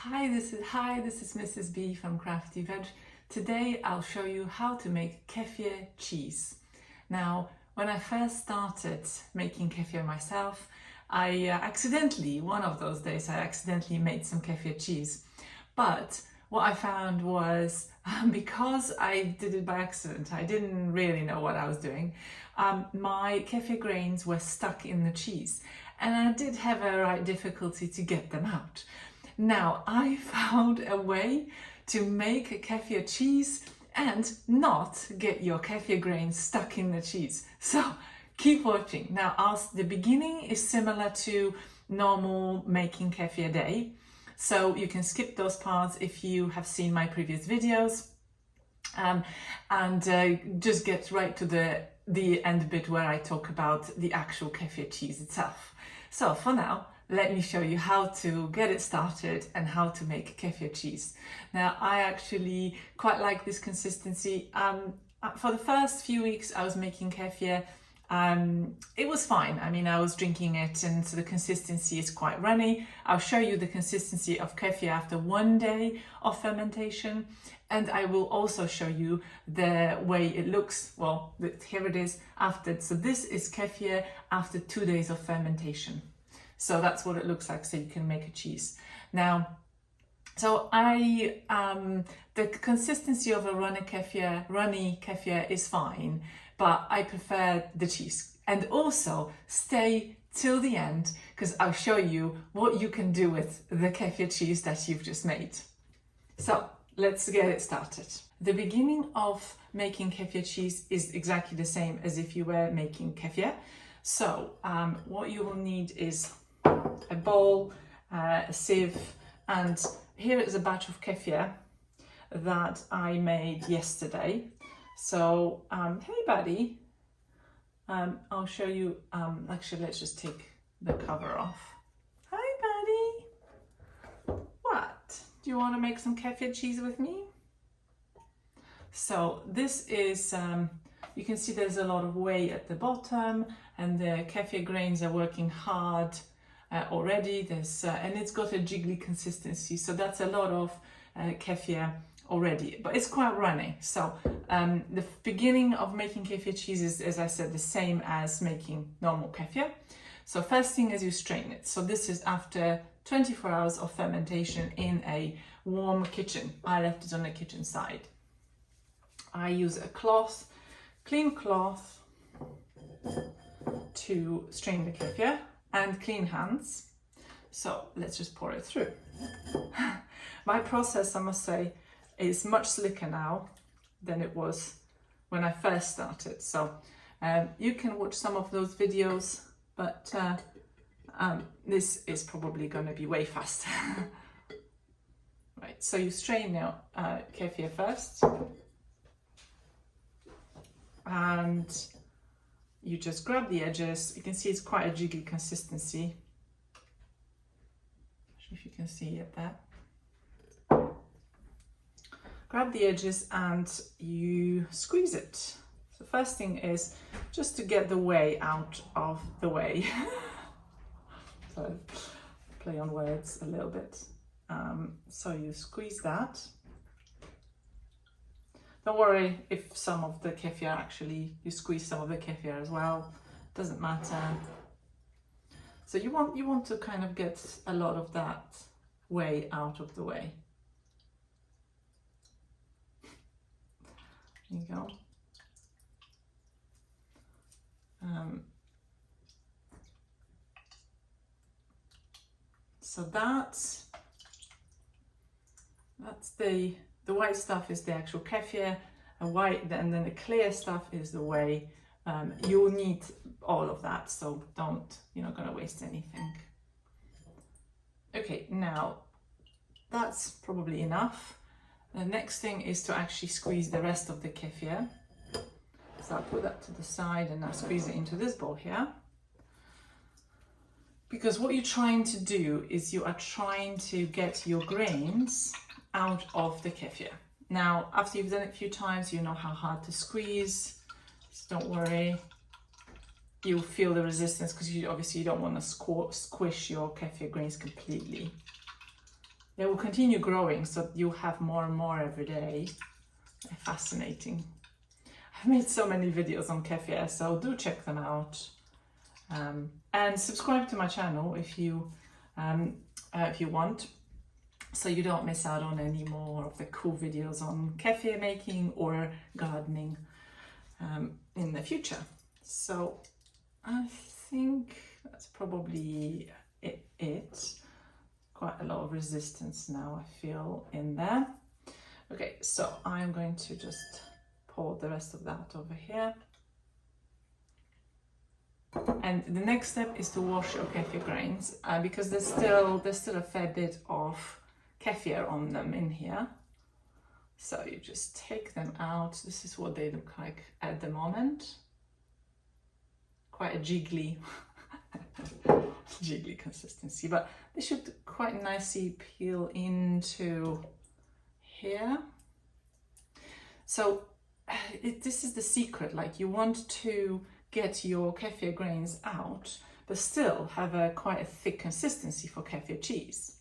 Hi, this is Mrs. B from Crafty Veg. Today I'll show you how to make kefir cheese. Now, when I first started making kefir myself, one of those days I accidentally made some kefir cheese. But what I found was, because I did it by accident, I didn't really know what I was doing, my kefir grains were stuck in the cheese and I did have a right difficulty to get them out. Now, I found a way to make a kefir cheese and not get your kefir grains stuck in the cheese. So keep watching. Now, the beginning is similar to normal making kefir day. So you can skip those parts if you have seen my previous videos and just get right to the end bit where I talk about the actual kefir cheese itself. So for now, let me show you how to get it started and how to make kefir cheese. Now, I actually quite like this consistency. For the first few weeks I was making kefir, it was fine. I mean, I was drinking it and so the consistency is quite runny. I'll show you the consistency of kefir after 1 day of fermentation, and I will also show you the way it looks. Well, here it is after. So this is kefir after 2 days of fermentation. So that's what it looks like, so you can make a cheese. Now, the consistency of a runny kefir is fine, but I prefer the cheese. And also stay till the end, because I'll show you what you can do with the kefir cheese that you've just made. So let's get it started. The beginning of making kefir cheese is exactly the same as if you were making kefir. So what you will need is a bowl, a sieve, and here is a batch of kefir that I made yesterday. So, hey buddy, I'll show you, actually let's just take the cover off. Hi buddy, what? Do you want to make some kefir cheese with me? So this is, you can see there's a lot of whey at the bottom and the kefir grains are working hard already. And it's got a jiggly consistency, so that's a lot of kefir already, but it's quite runny. So the beginning of making kefir cheese is, as I said, the same as making normal kefir. So first thing is you strain it. So this is after 24 hours of fermentation in a warm kitchen. I left it on the kitchen side. I use a cloth, clean cloth, to strain the kefir, and clean hands. So let's just pour it through. My process, I must say, is much slicker now than it was when I first started. So you can watch some of those videos, but this is probably going to be way faster. Right, so you strain now kefir first, and you just grab the edges. You can see it's quite a jiggly consistency. Not sure if you can see it there. Grab the edges and you squeeze it. So first thing is just to get the whey out of the whey. So play on words a little bit. So you squeeze that. Don't worry if some of the kefir you squeeze some of the kefir as well. Doesn't matter. So you want to kind of get a lot of that whey out of the whey. There you go. So that's the white stuff is the actual kefir, and then the clear stuff is the whey. You'll need all of that, so you're not going to waste anything. Okay, now that's probably enough. The next thing is to actually squeeze the rest of the kefir. So I'll put that to the side and now squeeze it into this bowl here. Because what you're trying to do is you are trying to get your grains out of the kefir. Now, after you've done it a few times, you know how hard to squeeze. So don't worry. You'll feel the resistance because obviously you don't want to squish your kefir grains completely. they will continue growing, so you have more and more every day. They're fascinating. I've made so many videos on kefir, so do check them out. And subscribe to my channel if you want, so you don't miss out on any more of the cool videos on kefir making or gardening in the future. So I think that's probably it. Quite a lot of resistance now, I feel, in there. Okay, so I'm going to just pour the rest of that over here. And the next step is to wash your kefir grains because there's still a fair bit of kefir on them in here. So you just take them out. This is what they look like at the moment. Quite a jiggly consistency, but they should quite nicely peel into here. So this is the secret, like you want to get your kefir grains out but still have quite a thick consistency for kefir cheese.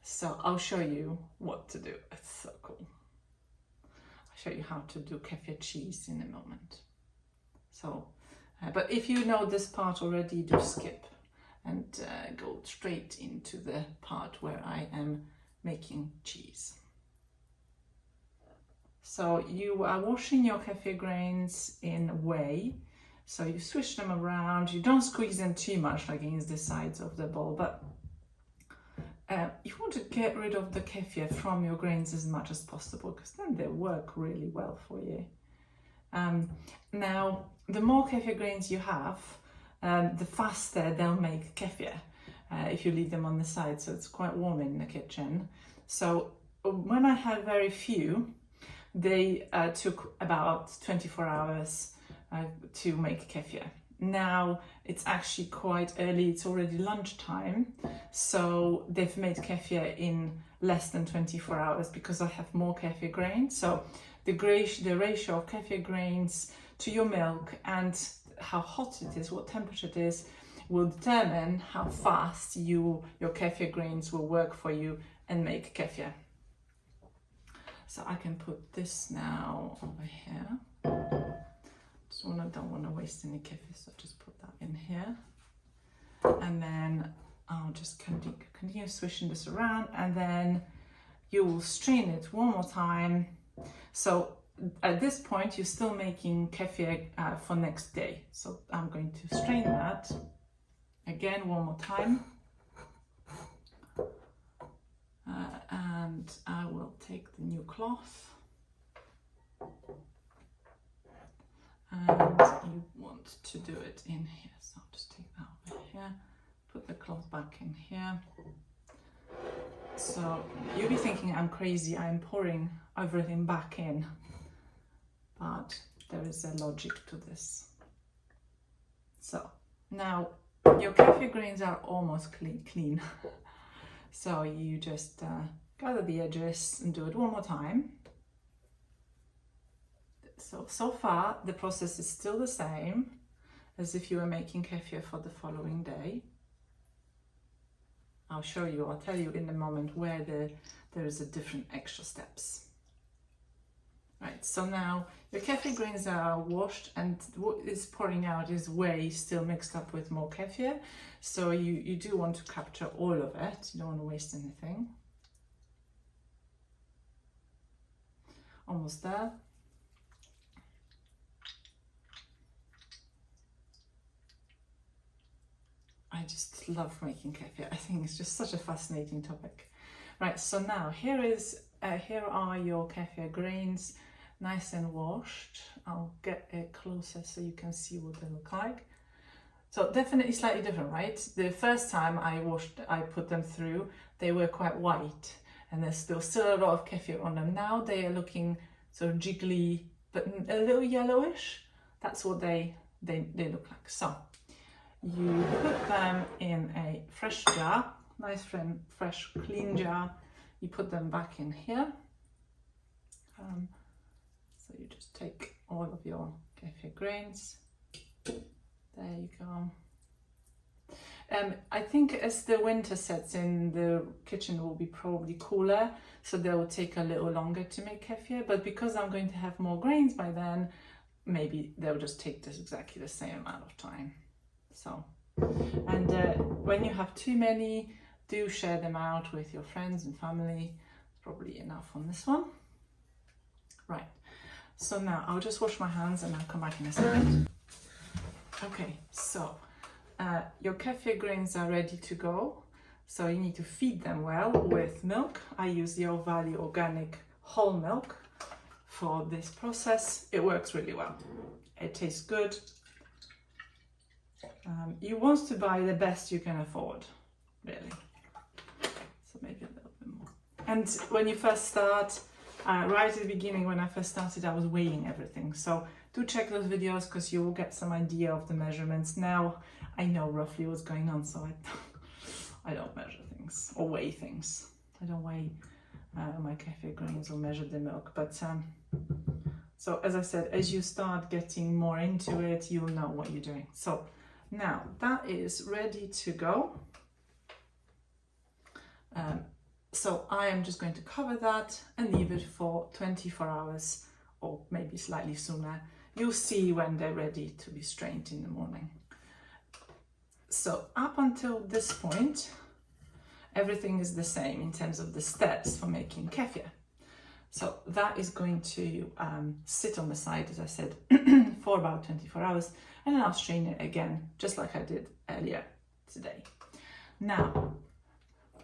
So I'll show you what to do. It's so cool. I'll show you how to do kefir cheese in a moment. So but if you know this part already, do skip and go straight into the part where I am making cheese. So you are washing your kefir grains in whey. So you swish them around. You don't squeeze them too much, like against the sides of the bowl, but you want to get rid of the kefir from your grains as much as possible, because then they work really well for you. Now, the more kefir grains you have, the faster they'll make kefir if you leave them on the side, so it's quite warm in the kitchen. So when I had very few, they took about 24 hours to make kefir. Now it's actually quite early, it's already lunchtime, so they've made kefir in less than 24 hours because I have more kefir grains. So the ratio of kefir grains to your milk and how hot it is, what temperature it is, will determine how fast your kefir grains will work for you and make kefir. So I can put this now over here. Don't want to waste any kefir, so just put that in here. And then I'll just continue swishing this around, and then you will strain it one more time. So at this point, you're still making kefir for next day. So I'm going to strain that again one more time. And I will take the new cloth. And you want to do it in here. So I'll just take that over here, put the cloth back in here. So you'll be thinking I'm crazy, I'm pouring everything back in. But there is a logic to this. So now your kefir grains are almost clean. So you just gather the edges and do it one more time. So far the process is still the same as if you were making kefir for the following day. I'll tell you in a moment where there is a different extra steps. Right, so now your kefir grains are washed, and what is pouring out is whey still mixed up with more kefir. So you do want to capture all of it, you don't want to waste anything. Almost there. I just love making kefir. I think it's just such a fascinating topic. Right, so now here are your kefir grains, nice and washed. I'll get it closer so you can see what they look like. So definitely slightly different, right? The first time I put them through, they were quite white, and there's still a lot of kefir on them. Now they are looking sort of jiggly, but a little yellowish. That's what they look like. So you put them in a fresh jar, nice fresh clean jar. You put them back in here. So you just take all of your kefir grains. There you go. I think as the winter sets in, the kitchen will be probably cooler, so they will take a little longer to make kefir, but because I'm going to have more grains by then, maybe they'll just take this exactly the same amount of time. So, and when you have too many, do share them out with your friends and family. It's probably enough on this one. Right, so now I'll just wash my hands and I'll come back in a second. Okay, so your kefir grains are ready to go. So you need to feed them well with milk. I use Your Value organic whole milk for this process. It works really well. It tastes good. You want to buy the best you can afford, really. So maybe a little bit more. And when you first start, right at the beginning when I first started, I was weighing everything. So do check those videos because you will get some idea of the measurements. Now I know roughly what's going on, so I don't measure things or weigh things. I don't weigh my kefir grains or measure the milk. But so as I said, as you start getting more into it, you'll know what you're doing. So now that is ready to go. So I am just going to cover that and leave it for 24 hours or maybe slightly sooner. You'll see when they're ready to be strained in the morning. So up until this point, everything is the same in terms of the steps for making kefir. So that is going to sit on the side, as I said, for about 24 hours, and then I'll strain it again, just like I did earlier today. Now,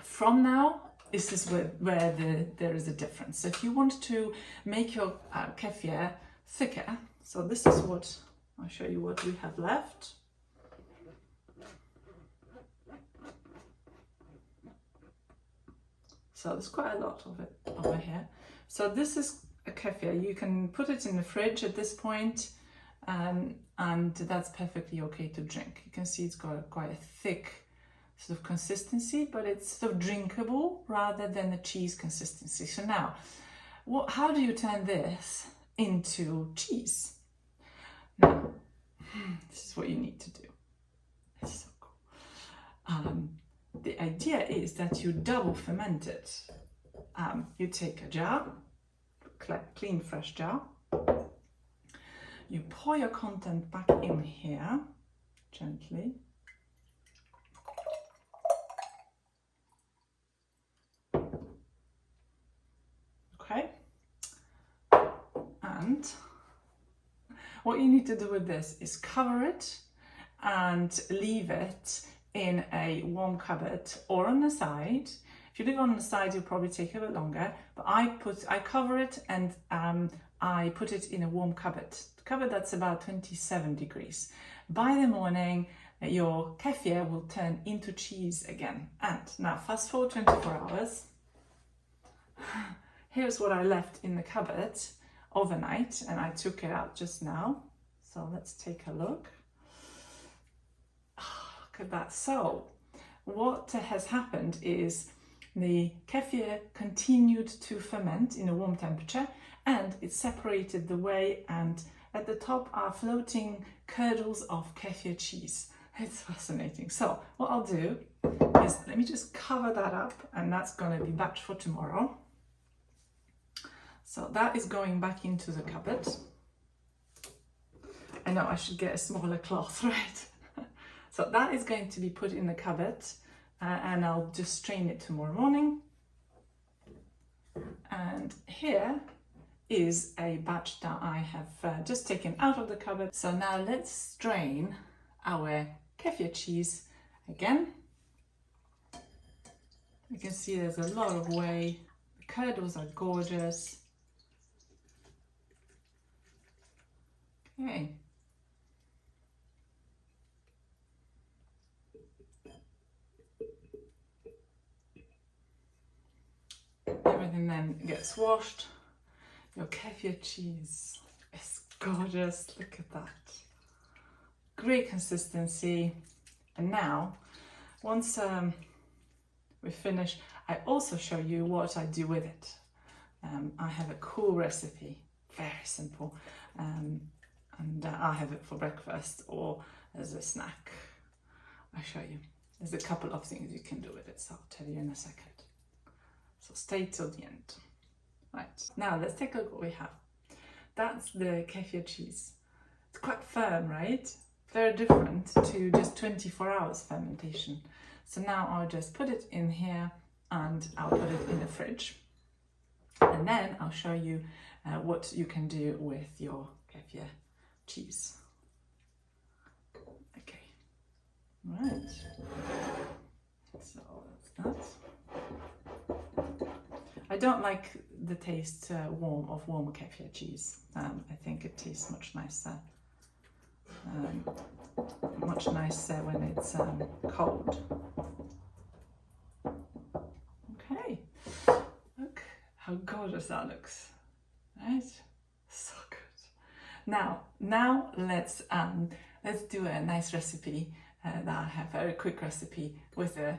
from now, this is where there is a difference. So if you want to make your kefir thicker, so this is what, I'll show you what we have left. So there's quite a lot of it over here. So this is a kefir. You can put it in the fridge at this point, and that's perfectly okay to drink. You can see it's got quite a thick sort of consistency, but it's sort of drinkable rather than the cheese consistency. So now, how do you turn this into cheese? Now, this is what you need to do. It's so cool. The idea is that you double ferment it. You take a jar, clean fresh jar, you pour your content back in here, gently. Okay, and what you need to do with this is cover it and leave it in a warm cupboard or on the side. If you leave it on the side, it'll probably take a bit longer, but I cover it and I put it in a warm cupboard that's about 27 degrees. By the morning, your kefir will turn into cheese again. And now fast forward 24 hours. Here's what I left in the cupboard overnight, and I took it out just now. So let's take a look. Oh, look at that. So what has happened is the kefir continued to ferment in a warm temperature, and it separated the whey, and at the top are floating curdles of kefir cheese. It's fascinating. So what I'll do is let me just cover that up, and that's going to be batch for tomorrow. So that is going back into the cupboard. I know I should get a smaller cloth, right? So that is going to be put in the cupboard, and I'll just strain it tomorrow morning. And here is a batch that I have just taken out of the cupboard. So now let's strain our kefir cheese again. You can see there's a lot of whey. The curdles are gorgeous. Okay. Everything then gets washed. Your kefir cheese is gorgeous. Look at that. Great consistency. And now, once we finish, I also show you what I do with it. I have a cool recipe, very simple. And I'll have it for breakfast or as a snack. I'll show you. there's a couple of things you can do with it, so I'll tell you in a second. So stay till the end. Right, now let's take a look what we have. That's the kefir cheese. It's quite firm, right? Very different to just 24 hours fermentation. So now I'll just put it in here and I'll put it in the fridge. And then I'll show you what you can do with your kefir cheese. Okay, right. So that's that. I don't like the taste warm kefir cheese. I think it tastes much nicer. Much nicer when it's cold. Okay, look how gorgeous that looks, right? So good. Now let's do a nice recipe that I have, a very quick recipe with the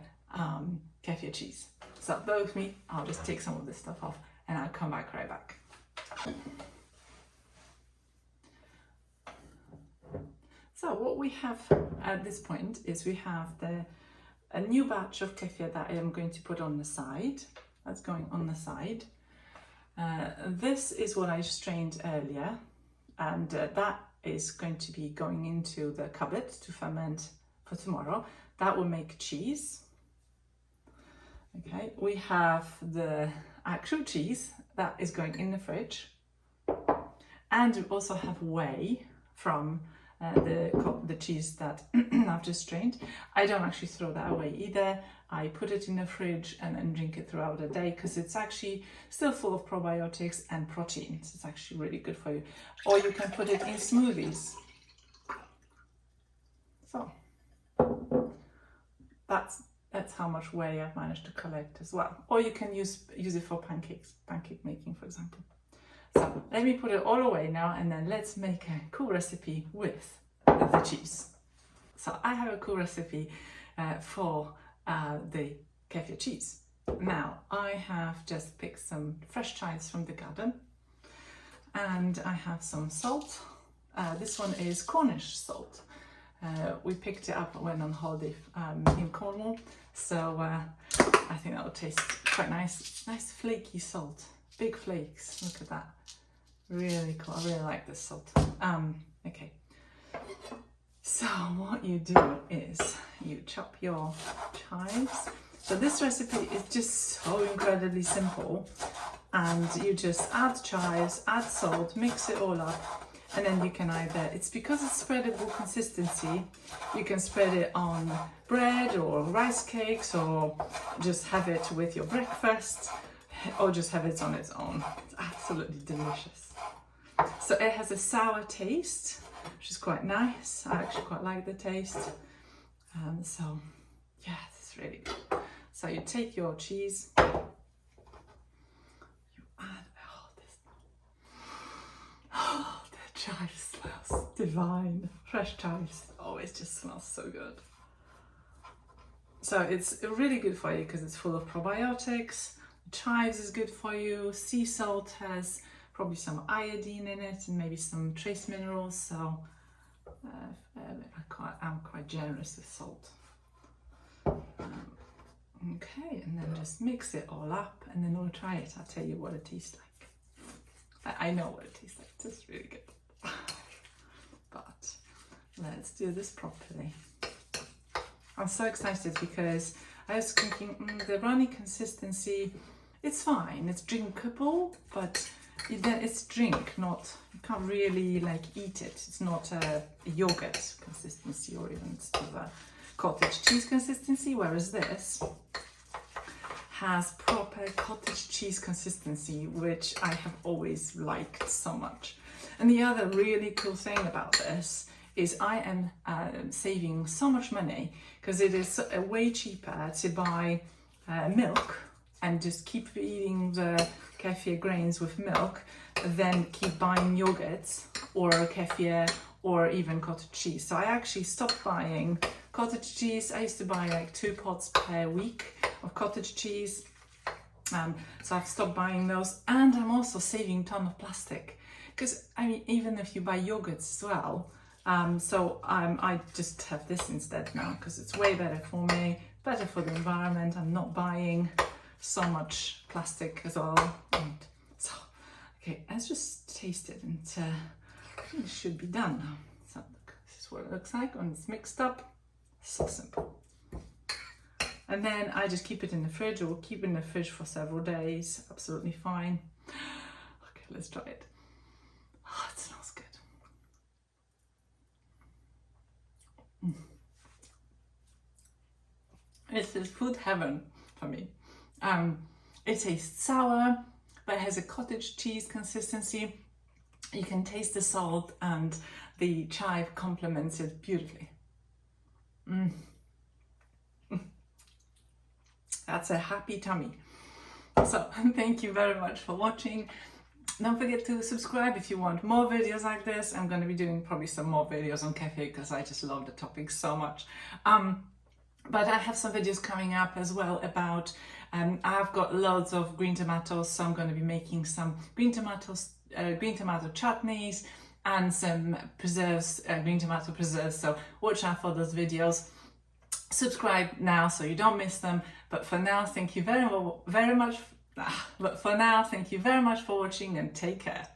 kefir cheese. So bear with me, I'll just take some of this stuff off and I'll come back right back. So what we have at this point is we have a new batch of kefir that I am going to put on the side. That's going on the side. This is what I strained earlier, and that is going to be going into the cupboard to ferment for tomorrow. That will make cheese. Okay, we have the actual cheese that is going in the fridge, and we also have whey from the cheese that I've just strained. I don't actually throw that away either. I put it in the fridge and then drink it throughout the day because it's actually still full of probiotics and proteins. It's actually really good for you. Or you can put it in smoothies. So that's how much whey I've managed to collect as well. Or you can use it for pancake making, for example. So let me put it all away now, and then let's make a cool recipe with the cheese. So I have a cool recipe for the kefir cheese. Now I have just picked some fresh chives from the garden, and I have some salt. This one is Cornish salt. We picked it up when on holiday in Cornwall, so I think that will taste quite nice. It's nice flaky salt, big flakes. Look at that, really cool. I really like this salt. Okay, so what you do is you chop your chives. So this recipe is just so incredibly simple, and you just add chives, add salt, mix it all up. And then you can either, it's because it's spreadable consistency, you can spread it on bread or rice cakes, or just have it with your breakfast, or just have it on its own. It's absolutely delicious. So it has a sour taste, which is quite nice. I actually quite like the taste. So yeah, it's really good. So you take your cheese, you add, the chives smells divine. Fresh chives always just smells so good. So it's really good for you because it's full of probiotics. Chives is good for you. Sea salt has probably some iodine in it and maybe some trace minerals. So I'm quite generous with salt. Okay, and then just mix it all up, and then we'll try it. I'll tell you what it tastes like. I know what it tastes like. It's really good. But let's do this properly. I'm so excited because I was thinking the runny consistency, it's fine, it's drinkable, but it's drink, not, you can't really like eat it. It's not a yogurt consistency or even sort of a cottage cheese consistency, whereas this has proper cottage cheese consistency, which I have always liked so much. And the other really cool thing about this is I am saving so much money because it is way cheaper to buy milk and just keep eating the kefir grains with milk than keep buying yogurts or kefir or even cottage cheese. So I actually stopped buying cottage cheese. I used to buy like 2 pots per week of cottage cheese. So I've stopped buying those, and I'm also saving a ton of plastic. Because I mean, even if you buy yogurts as well, I just have this instead now because it's way better for me, better for the environment. I'm not buying so much plastic as well. And so, okay, let's just taste it, and I think it should be done now. So look, this is what it looks like when it's mixed up. So simple. And then I just keep it in the fridge, or keep it in the fridge for several days. Absolutely fine. Okay, let's try it. Oh, it smells good. This is food heaven for me. It tastes sour, but it has a cottage cheese consistency. You can taste the salt, and the chive complements it beautifully. That's a happy tummy. So thank you very much for watching. Don't forget to subscribe if you want more videos like this. I'm going to be doing probably some more videos on kefir because I just love the topic so much. But I have some videos coming up as well about, I've got loads of green tomatoes, so I'm going to be making some green tomato chutneys and some preserves, green tomato preserves, so watch out for those videos. Subscribe now so you don't miss them. But for now, thank you very much for watching, and take care.